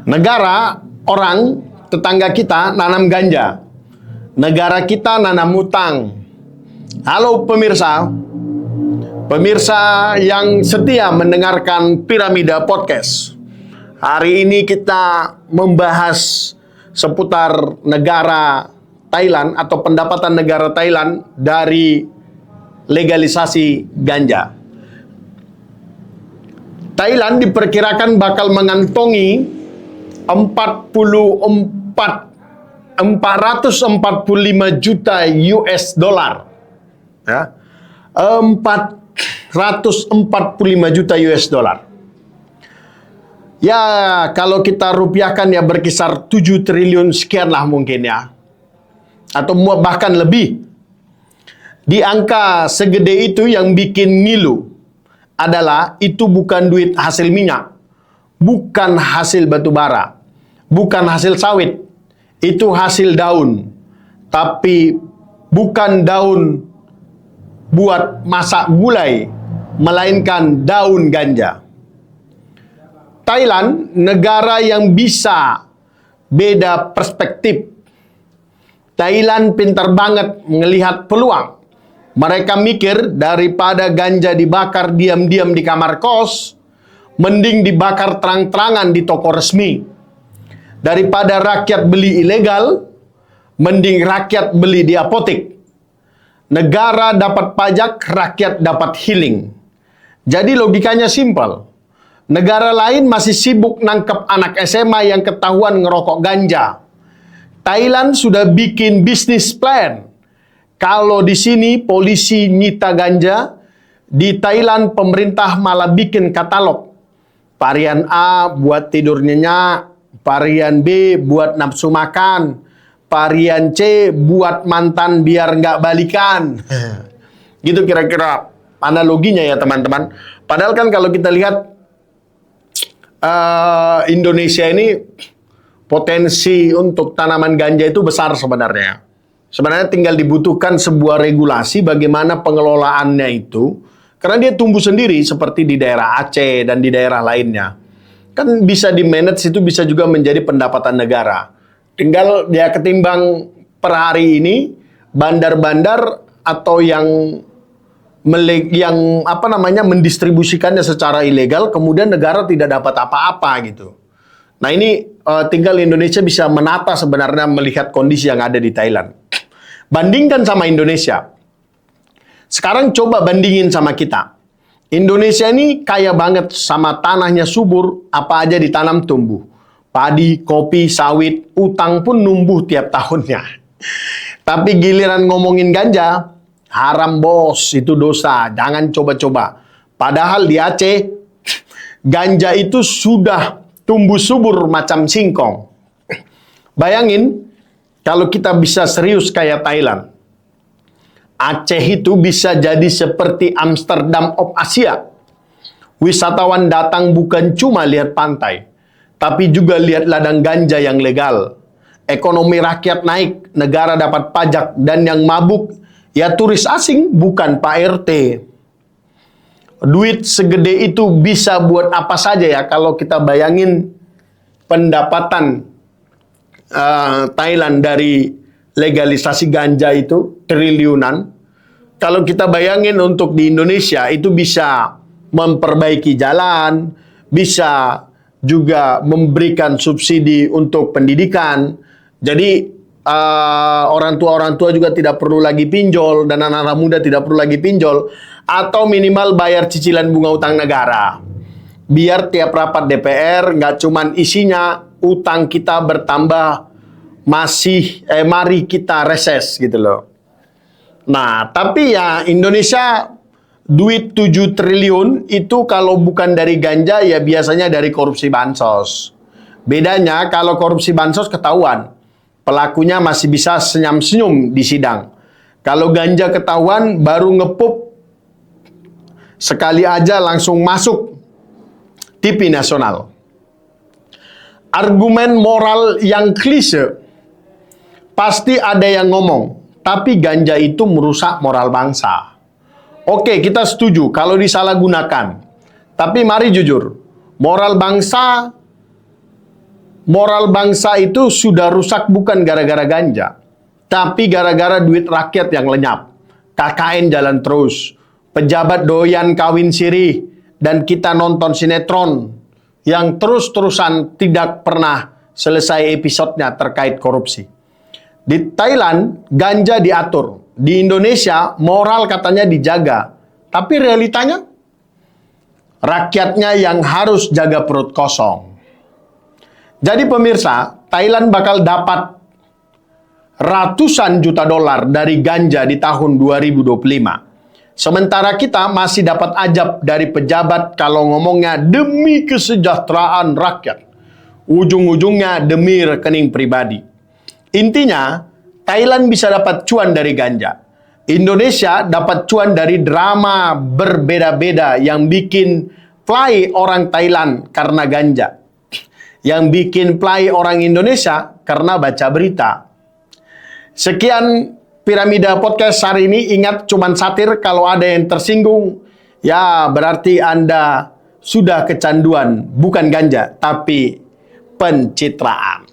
Negara, orang, tetangga kita nanam ganja. Negara kita nanam utang. Halo pemirsa. Pemirsa yang setia mendengarkan Piramida Podcast. Hari ini kita membahas seputar negara Thailand atau pendapatan negara Thailand dari legalisasi ganja. Thailand diperkirakan bakal mengantongi 445 juta US dollar. Ya. 445 juta US dollar. Ya, kalau kita rupiahkan ya berkisar 7 triliun sekian lah mungkin ya. Atau bahkan lebih. Di angka segede itu yang bikin ngilu adalah itu bukan duit hasil minyak, bukan hasil batu bara, bukan hasil sawit, itu hasil daun. Tapi bukan daun buat masak gulai, melainkan daun ganja. Thailand, negara yang bisa beda perspektif. Thailand pintar banget melihat peluang. Mereka mikir daripada ganja dibakar diam-diam di kamar kos, mending dibakar terang-terangan di toko resmi. Daripada rakyat beli ilegal, mending rakyat beli di apotek. Negara dapat pajak, rakyat dapat healing. Jadi logikanya simpel. Negara lain masih sibuk nangkep anak SMA yang ketahuan ngerokok ganja. Thailand sudah bikin bisnis plan. Kalau di sini polisi nyita ganja, di Thailand pemerintah malah bikin katalog. Varian A buat tidur nyenyak, varian B buat nafsu makan, varian C buat mantan biar nggak balikan. Gitu kira-kira analoginya ya teman-teman. Padahal kan kalau kita lihat Indonesia ini potensi untuk tanaman ganja itu besar sebenarnya. Sebenarnya tinggal dibutuhkan sebuah regulasi bagaimana pengelolaannya itu. Karena dia tumbuh sendiri seperti di daerah Aceh dan di daerah lainnya. Kan bisa di-manage, itu bisa juga menjadi pendapatan negara. Tinggal dia ketimbang per hari ini bandar-bandar atau yang mendistribusikannya secara ilegal, kemudian negara tidak dapat apa-apa gitu. Nah ini tinggal Indonesia bisa menata sebenarnya melihat kondisi yang ada di Thailand. Bandingkan sama Indonesia. Sekarang coba bandingin sama kita. Indonesia ini kaya banget sama tanahnya subur, apa aja ditanam tumbuh. Padi, kopi, sawit, utang pun numbuh tiap tahunnya. Tapi giliran ngomongin ganja, haram bos, itu dosa, jangan coba-coba. Padahal di Aceh, ganja itu sudah tumbuh subur macam singkong. Bayangin, kalau kita bisa serius kayak Thailand, Aceh itu bisa jadi seperti Amsterdam of Asia. Wisatawan datang bukan cuma lihat pantai, tapi juga lihat ladang ganja yang legal. Ekonomi rakyat naik, negara dapat pajak, dan yang mabuk, ya turis asing, bukan Pak RT. Duit segede itu bisa buat apa saja ya, kalau kita bayangin pendapatan Thailand dari legalisasi ganja itu triliunan. Kalau kita bayangin untuk di Indonesia itu bisa memperbaiki jalan, bisa juga memberikan subsidi untuk pendidikan. Jadi orang tua juga tidak perlu lagi pinjol dan anak-anak muda tidak perlu lagi pinjol, atau minimal bayar cicilan bunga utang negara. Biar tiap rapat DPR nggak cuman isinya utang kita bertambah, mari kita reses gitu loh. Nah, tapi ya Indonesia duit 7 triliun itu kalau bukan dari ganja ya biasanya dari korupsi bansos. Bedanya kalau korupsi bansos ketahuan, pelakunya masih bisa senyum-senyum di sidang. Kalau ganja ketahuan baru ngepup sekali aja langsung masuk TV nasional. Argumen moral yang klise. Pasti ada yang ngomong, tapi ganja itu merusak moral bangsa. Oke, kita setuju kalau disalahgunakan. Tapi mari jujur, moral bangsa moral bangsa itu sudah rusak bukan gara-gara ganja, tapi gara-gara duit rakyat yang lenyap. KKN jalan terus, pejabat doyan kawin siri, dan kita nonton sinetron yang terus-terusan tidak pernah selesai episodenya terkait korupsi. Di Thailand, ganja diatur. Di Indonesia, moral katanya dijaga. Tapi realitanya, rakyatnya yang harus jaga perut kosong. Jadi pemirsa, Thailand bakal dapat ratusan juta dolar dari ganja di tahun 2025. Sementara kita masih dapat ajab dari pejabat kalau ngomongnya demi kesejahteraan rakyat. Ujung-ujungnya demi rekening pribadi. Intinya, Thailand bisa dapat cuan dari ganja. Indonesia dapat cuan dari drama berbeda-beda yang bikin play orang Thailand karena ganja. Yang bikin play orang Indonesia karena baca berita. Sekian Piramida Podcast hari ini. Ingat, cuman satir. Kalau ada yang tersinggung, ya berarti Anda sudah kecanduan. Bukan ganja, tapi pencitraan.